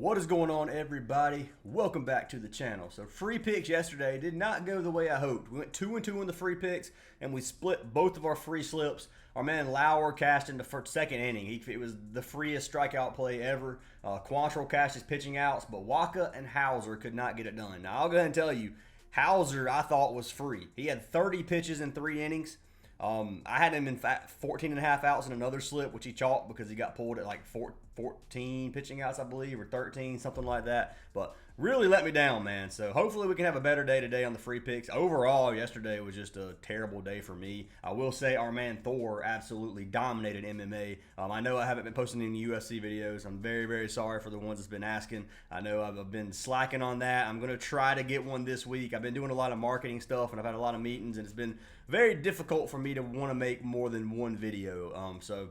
What is going on, everybody? Welcome back to the channel. So free picks yesterday did not go the way I hoped. We went 2-2 in the free picks, and we split both of our free slips. Our man Lauer cashed in the second inning. It was the freest strikeout play ever. Quantrill cashed his pitching outs, but Waka and Hauser could not get it done. Now, I'll go ahead and tell you, Hauser I thought was free. He had 30 pitches in 3 innings. I had him in fact 14 and a half outs in another slip, which he chalked because he got pulled at like 14 pitching outs, I believe, or 13, something like that. But really let me down, man. So hopefully we can have a better day today on the free picks. Overall, yesterday was just a terrible day for me. I will say our man Thor absolutely dominated MMA. I know I haven't been posting any UFC videos. I'm very, very sorry for the ones that's been asking. I know I've been slacking on that. I'm going to try to get one this week. I've been doing a lot of marketing stuff, and I've had a lot of meetings, and it's been very difficult for me to want to make more than one video. So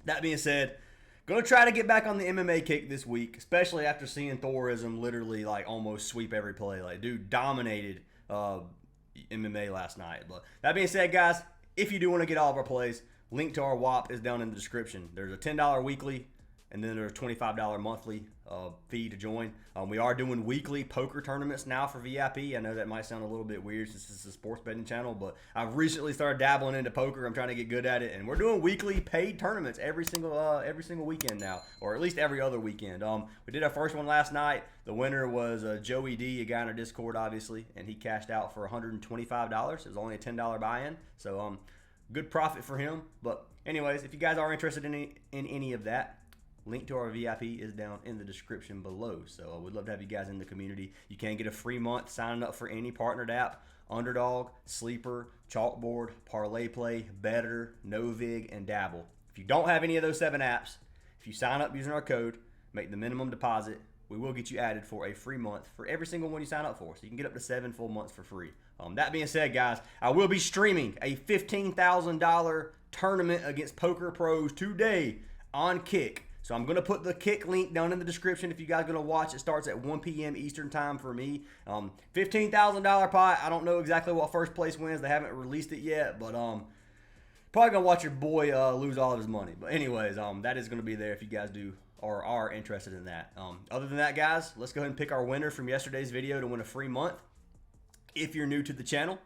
that being said, gonna try to get back on the MMA kick this week, especially after seeing Thorism literally like almost sweep every play. Like, dude dominated MMA last night. But that being said, guys, if you do want to get all of our plays, link to our WAP is down in the description. There's a $10 weekly, and then there's a $25 monthly fee to join. We are doing weekly poker tournaments now for VIP. I know that might sound a little bit weird since this is a sports betting channel, but I've recently started dabbling into poker. I'm trying to get good at it, and we're doing weekly paid tournaments every single weekend now, or at least every other weekend. We did our first one last night. The winner was Joey D, a guy in our Discord, obviously, and he cashed out for $125. It was only a $10 buy-in, so good profit for him. But anyways, if you guys are interested in any of that, link to our VIP is down in the description below. So I would love to have you guys in the community. You can get a free month signing up for any partnered app: Underdog, Sleeper, Chalkboard, Parlay Play, Better, NOVIG, and Dabble. If you don't have any of those 7 apps, if you sign up using our code, make the minimum deposit, we will get you added for a free month for every single one you sign up for. So you can get up to 7 full months for free. That being said, guys, I will be streaming a $15,000 tournament against Poker Pros today on Kick. So I'm going to put the Kick link down in the description if you guys are going to watch. It starts at 1 p.m. Eastern time for me. $15,000 pot. I don't know exactly what first place wins. They haven't released it yet, but probably going to watch your boy lose all of his money. But anyways, that is going to be there if you guys do or are interested in that. Other than that, guys, let's go ahead and pick our winner from yesterday's video to win a free month. If you're new to the channel,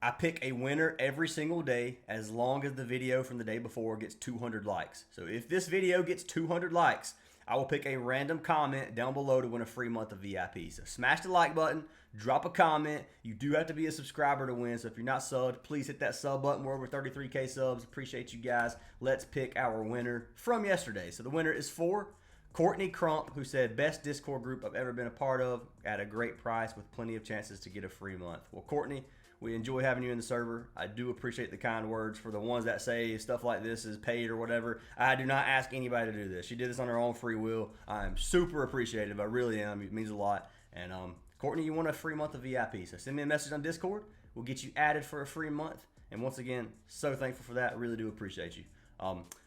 I pick a winner every single day as long as the video from the day before gets 200 likes. So if this video gets 200 likes, I will pick a random comment down below to win a free month of VIP. So smash the like button, drop a comment. You do have to be a subscriber to win. So if you're not subbed, please hit that sub button. We're over 33K subs. Appreciate you guys. Let's pick our winner from yesterday. So the winner is for Courtney Crump, who said, best Discord group I've ever been a part of at a great price with plenty of chances to get a free month. Well, Courtney, we enjoy having you in the server. I do appreciate the kind words. For the ones that say stuff like this is paid or whatever, I do not ask anybody to do this. She did this on her own free will. I am super appreciative. I really am. It means a lot. And Courtney, you want a free month of VIP. So send me a message on Discord. We'll get you added for a free month. And once again, so thankful for that. I really do appreciate you.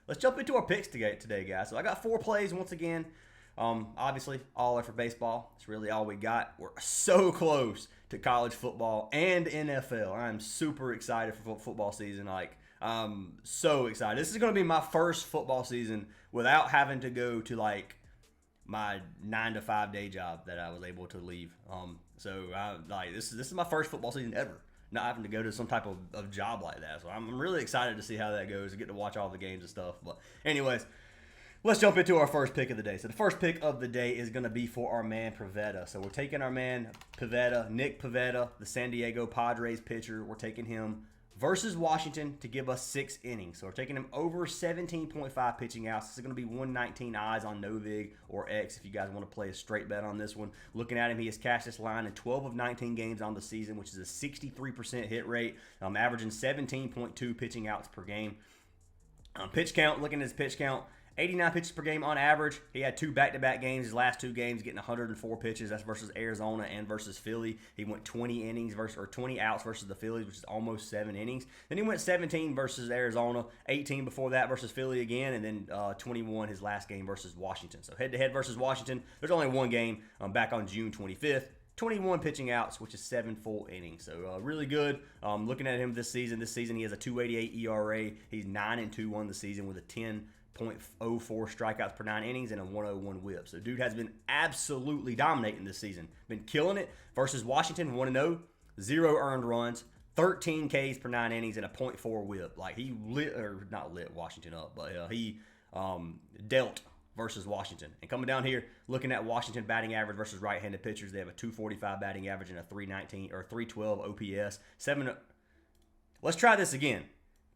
Let's jump into our picks today, guys. So I got 4 plays once again. Obviously, all are for baseball. It's really all we got. We're so close to college football and NFL. I'm super excited for football season. I'm so excited. This is going to be my first football season without having to go to my 9-to-5 day job that I was able to leave. This is my first football season ever, not having to go to some type of job like that. So I'm really excited to see how that goes and get to watch all the games and stuff. But anyways, let's jump into our first pick of the day. So the first pick of the day is going to be for our man Pivetta. So we're taking our man Pivetta, Nick Pivetta, the San Diego Padres pitcher. We're taking him versus Washington to give us 6 innings. So we're taking him over 17.5 pitching outs. This is going to be 119 eyes on NOVIG or X if you guys want to play a straight bet on this one. Looking at him, he has cashed this line in 12 of 19 games on the season, which is a 63% hit rate, averaging 17.2 pitching outs per game. Pitch count, looking at his pitch count, 89 pitches per game on average. He had 2 back-to-back games. His last 2 games getting 104 pitches. That's versus Arizona and versus Philly. He went 20 innings versus, or 20 outs versus the Phillies, which is almost 7 innings. Then he went 17 versus Arizona, 18 before that versus Philly again, and then 21 his last game versus Washington. So head-to-head versus Washington, there's only 1 game back on June 25th. 21 pitching outs, which is 7 full innings. So really good. Looking at him this season he has a 2.88 ERA. He's 9-2 on the season with a 10 .04 strikeouts per 9 innings, and a 101 whip. So dude has been absolutely dominating this season. Been killing it versus Washington, 1-0, 0 earned runs, 13 Ks per 9 innings, and a .4 whip. Like he not lit Washington up, but he dealt versus Washington. And coming down here, looking at Washington batting average versus right-handed pitchers, they have a 245 batting average and a 319 or 312 OPS. Let's try this again.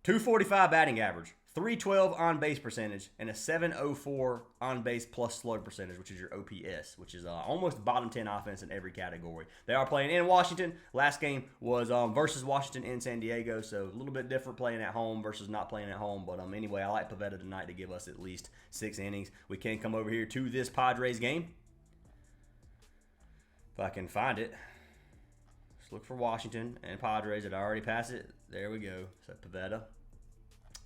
245 batting average, 312 on base percentage, and a 704 on base plus slug percentage, which is your OPS, which is almost bottom 10 offense in every category. They are playing in Washington. Last game was versus Washington in San Diego, so a little bit different playing at home versus not playing at home. But anyway, I like Pivetta tonight to give us at least 6 innings. We can come over here to this Padres game. If I can find it. Let's look for Washington and Padres. Did I already pass it? There we go. So Pivetta.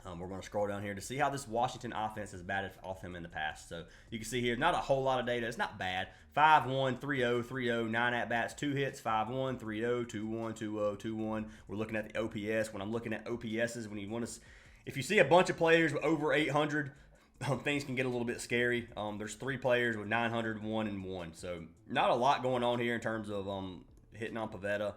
We're going to scroll down here to see how this Washington offense has batted off him in the past. So you can see here, not a whole lot of data. It's not bad. 5-1, 3-0, 3-0, 9 at-bats, 2 hits, 5-1, 3-0, 2-1, 2-0, 2-1. We're looking at the OPS. When I'm looking at OPSs, when you want to, if you see a bunch of players with over 800, things can get a little bit scary. There's 3 players with 900, 1, and 1. So not a lot going on here in terms of hitting on Pivetta.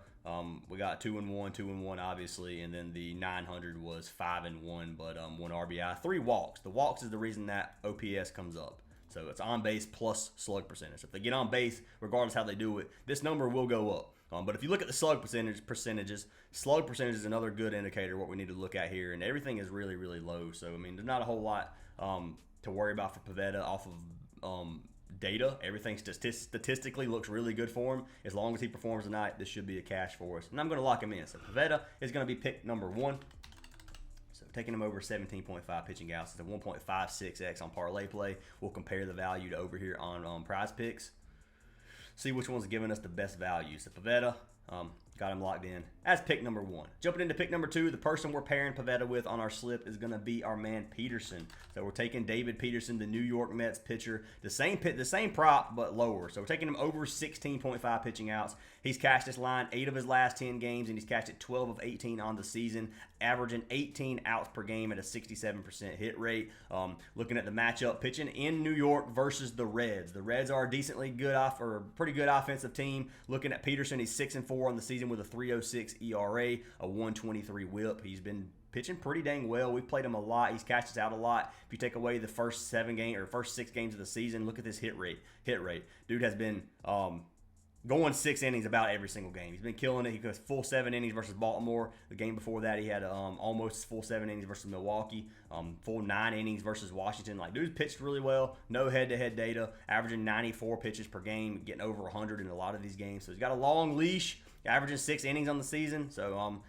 We got 2-1, 2-1, obviously, and then the 900 was 5-1, but 1 RBI, 3 walks. The walks is the reason that OPS comes up. So it's on base plus slug percentage. If they get on base, regardless how they do it, this number will go up. But if you look at the slug percentages, slug percentage is another good indicator what we need to look at here, and everything is really, really low. So I mean, there's not a whole lot to worry about for Pivetta off of data. Everything statistically looks really good for him. As long as he performs tonight, this should be a cash for us. And I'm going to lock him in. So Pivetta is going to be pick number 1. So taking him over 17.5 pitching outs. It's a 1.56x on Parlay play. We'll compare the value to over here on Prizepicks. See which one's giving us the best value. So Pivetta, got him locked in as pick number 1. Jumping into pick number 2, the person we're pairing Pivetta with on our slip is going to be our man Peterson. So we're taking David Peterson, the New York Mets pitcher, the same prop but lower. So we're taking him over 16.5 pitching outs. He's cashed this line 8 of his last 10 games, and he's cashed it 12 of 18 on the season, averaging 18 outs per game at a 67% hit rate. Looking at the matchup, pitching in New York versus the Reds. The Reds are a decently good pretty good offensive team. Looking at Peterson, he's 6-4 on the season with a 3.06 ERA, a 1.23 WHIP. He's been pitching pretty dang well. We've played him a lot. He's cashed us out a lot. If you take away the first 6 games of the season, look at this hit rate. Dude has been going 6 innings about every single game. He's been killing it. He goes full 7 innings versus Baltimore. The game before that, he had almost full 7 innings versus Milwaukee. Full 9 innings versus Washington. Like, dude's pitched really well. No head-to-head data. Averaging 94 pitches per game. Getting over 100 in a lot of these games. So he's got a long leash. Averaging 6 innings on the season. So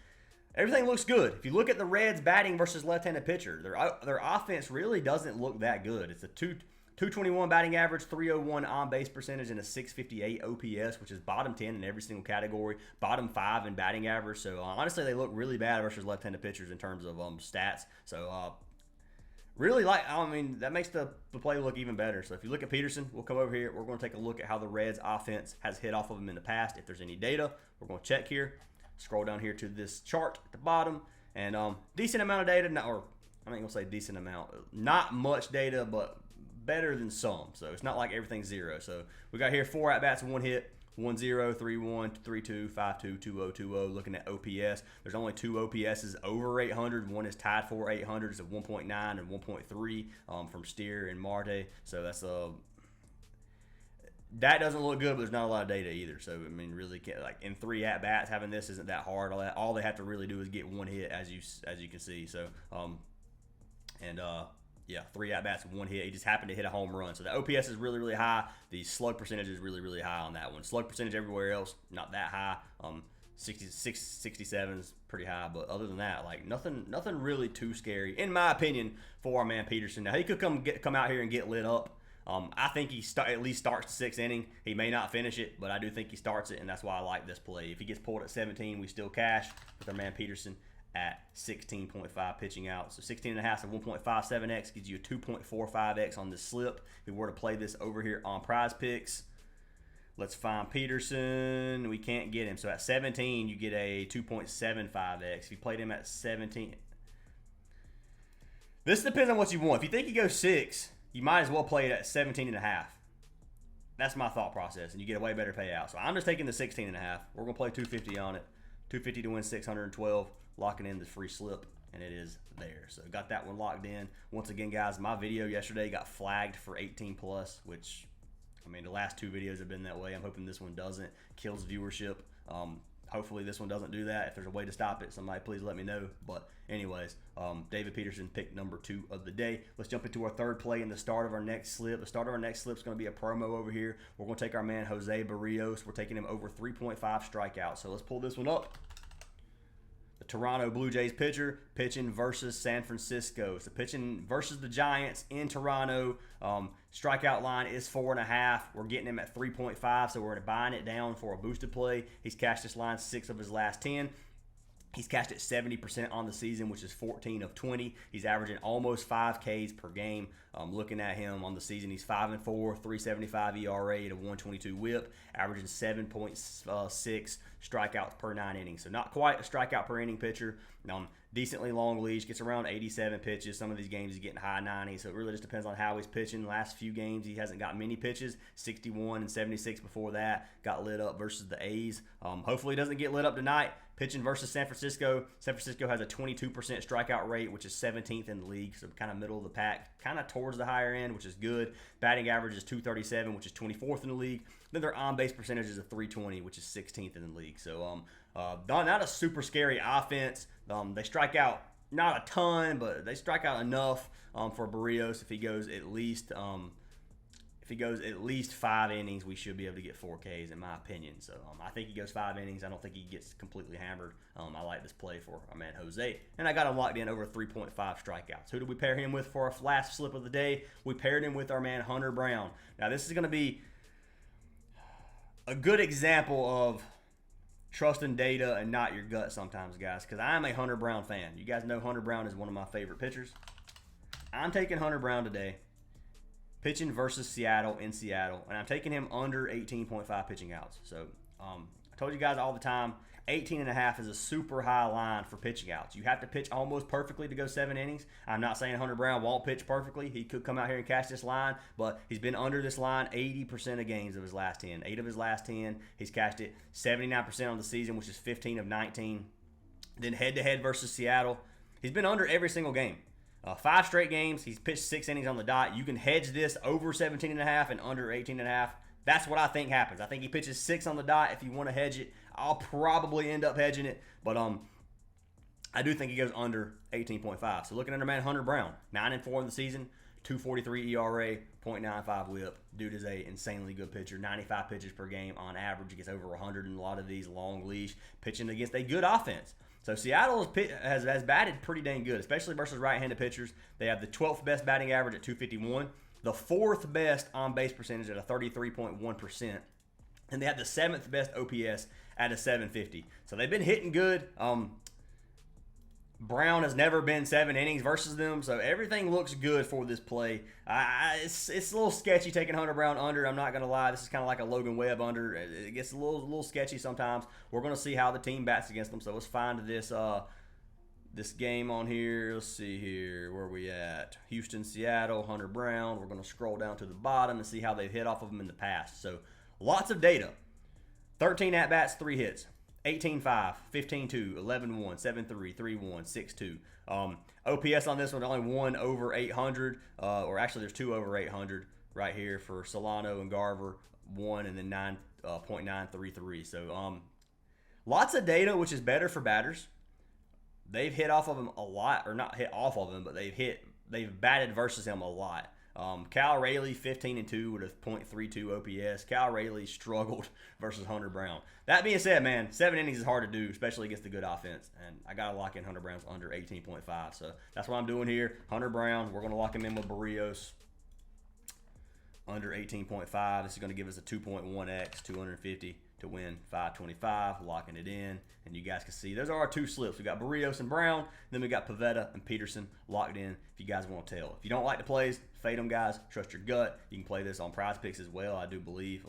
everything looks good. If you look at the Reds batting versus left-handed pitcher, their offense really doesn't look that good. It's a 221 batting average, 301 on-base percentage, and a 658 OPS, which is bottom 10 in every single category, bottom 5 in batting average. So honestly, they look really bad versus left-handed pitchers in terms of stats. So really that makes the play look even better. So if you look at Peterson, we'll come over here. We're going to take a look at how the Reds offense has hit off of him in the past. If there's any data, we're going to check here. Scroll down here to this chart at the bottom, and decent amount of data. I'm not going to say decent amount. Not much data, but better than some. So it's not like everything's 0. So we got here 4 at-bats and 1 hit. 1-0, 3-1, 3-2, 5-2, 2-0, 2-0. Looking at OPS, there's only 2 OPSs over 800. One is tied for 800. It's a 1.9 and 1.3 from Steer and Marte. So that's that doesn't look good, but there's not a lot of data either. So I mean, really, like in 3 at-bats, having this isn't that hard. All they have to really do is get 1 hit, as you can see. So yeah, 3 at-bats and 1 hit. He just happened to hit a home run. So the OPS is really, really high. The slug percentage is really, really high on that one. Slug percentage everywhere else, not that high. 66, 67 is pretty high. But other than that, like nothing really too scary, in my opinion, for our man Peterson. Now, he could come out here and get lit up. I think he at least starts the 6th inning. He may not finish it, but I do think he starts it, and that's why I like this play. If he gets pulled at 17, we still cash with our man Peterson at 16.5 pitching out. So 16.5 and 1.57x gives you a 2.45x on this slip. If we were to play this over here on Prizepicks, let's find Peterson. We can't get him. So at 17, you get a 2.75x. If you played him at 17, This depends on what you want. If you think he goes 6, you might as well play it at 17.5. That's my thought process, and you get a way better payout. So I'm just taking the 16.5. We're going to play 250 on it. 250 to win 612, locking in the free slip, and it is there. So got that one locked in. Once again, guys, my video yesterday got flagged for 18 plus, which, I mean, the last 2 videos have been that way. I'm hoping this one doesn't. Kills viewership. Hopefully this one doesn't do that. If there's a way to stop it, somebody please let me know. But anyways, David Peterson picked number 2 of the day. Let's jump into our third play in the start of our next slip. The start of our next slip is going to be a promo over here. We're going to take our man Jose Barrios. We're taking him over 3.5 strikeouts. So let's pull this one up. The Toronto Blue Jays pitcher pitching versus San Francisco. So pitching versus the Giants in Toronto. Strikeout line is 4.5. We're getting him at 3.5, so we're buying it down for a boosted play. He's cashed this line 6 of his last 10. He's cashed it 70% on the season, which is 14 of 20. He's averaging almost 5 Ks per game. Looking at him on the season, he's 5-4, 3.75 ERA at a 122 WHIP, averaging 7.6 strikeouts per 9 innings. So not quite a strikeout per inning pitcher. Decently long leash, gets around 87 pitches. Some of these games he's getting high 90s, so it really just depends on how he's pitching. The last few games he hasn't got many pitches, 61 and 76 before that. Got lit up versus the A's. Hopefully he doesn't get lit up tonight. Pitching versus San Francisco. San Francisco has a 22% strikeout rate, which is 17th in the league, so kind of middle of the pack, kind of towards the higher end, which is good. Batting average is 237, which is 24th in the league. Then their on-base percentage is a 320, which is 16th in the league. So not a super scary offense. They strike out not a ton, but they strike out enough for Barrios. If he goes at least 5 innings, we should be able to get 4 Ks, in my opinion. So I think he goes 5 innings. I don't think he gets completely hammered. I like this play for our man Jose. And I got him locked in over 3.5 strikeouts. Who did we pair him with for our last slip of the day? We paired him with our man Hunter Brown. Now, this is going to be a good example of trusting data and not your gut sometimes, guys, because I'm a Hunter Brown fan. You guys know Hunter Brown is one of my favorite pitchers. I'm taking Hunter Brown today, pitching versus Seattle in Seattle, and I'm taking him under 18.5 pitching outs. So I told you guys all the time, 18.5 is a super high line for pitching outs. You have to pitch almost perfectly to go 7 innings. I'm not saying Hunter Brown won't pitch perfectly. He could come out here and catch this line, but he's been under this line 80% of games of his last 10. 8 of his last 10, he's cashed it 79% on the season, which is 15 of 19. Then head-to-head versus Seattle, he's been under every single game. 5 straight games, he's pitched 6 innings on the dot. You can hedge this over 17.5 and under 18.5. That's what I think happens. I think he pitches 6 on the dot. If you want to hedge it, I'll probably end up hedging it. But I do think he goes under 18.5. So looking at our man Hunter Brown, 9-4 in the season, 2.43 ERA, 0.95 WHIP. Dude is a insanely good pitcher. 95 pitches per game on average. He gets over 100 in a lot of these long leash, pitching against a good offense. So Seattle has batted pretty dang good, especially versus right-handed pitchers. They have the 12th best batting average at 251, the 4th best on-base percentage at a 33.1%, and they have the 7th best OPS at a 750. So they've been hitting good. Brown has never been 7 innings versus them, so everything looks good for this play. It's a little sketchy taking Hunter Brown under. I'm not going to lie. This is kind of like a Logan Webb under. It gets a little sketchy sometimes. We're going to see how the team bats against them, so let's find this game on here. Let's see here. Where are we at? Houston, Seattle, Hunter Brown. We're going to scroll down to the bottom and see how they've hit off of them in the past. So lots of data. 13 at-bats, 3 hits. 18-5, 15-2, 11-1, 7-3, 3-1, 6-2. OPS on this one, only 1 over 800, or actually there's 2 over 800 right here for Solano and Garver, 1 and then 9.933. So lots of data, which is better for batters. They've hit off of him a lot, or not hit off of him, but they've batted versus him a lot. Cal Rayleigh 15-2 with a .32 OPS. Cal Rayleigh struggled versus Hunter Brown. That being said, man, 7 innings is hard to do, especially against the good offense. And I got to lock in Hunter Brown's under 18.5. So that's what I'm doing here. Hunter Brown, we're going to lock him in with Barrios under 18.5. This is going to give us a 2.1x, 250 to win 525, locking it in. And you guys can see those are our 2 slips. We got Barrios and Brown, then we got Pivetta and Peterson locked in if you guys want to tell. If you don't like the plays, fade them, guys. Trust your gut. You can play this on Prizepicks as well, I do believe.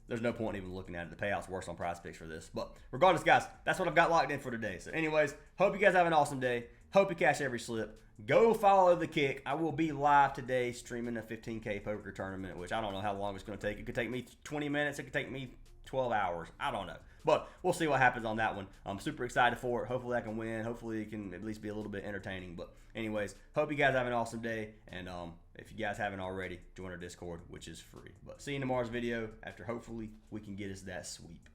There's no point in even looking at it. The payout's worse on Prizepicks for this. But regardless, guys, that's what I've got locked in for today. So anyways, hope you guys have an awesome day. Hope you cash every slip. Go follow the kick. I will be live today streaming a 15K poker tournament, which I don't know how long it's going to take. It could take me 20 minutes. It could take me 12 hours. I don't know. But we'll see what happens on that one. I'm super excited for it. Hopefully I can win. Hopefully it can at least be a little bit entertaining. But anyways, hope you guys have an awesome day. And if you guys haven't already, join our Discord, which is free. But see you in tomorrow's video after hopefully we can get us that sweep.